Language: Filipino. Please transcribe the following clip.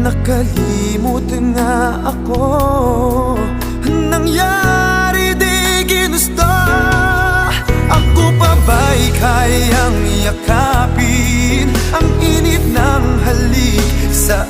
Nakalimot nga ako, nangyari di ginusto. Ako pa ba'y kayang yakapin ang init ng halik sa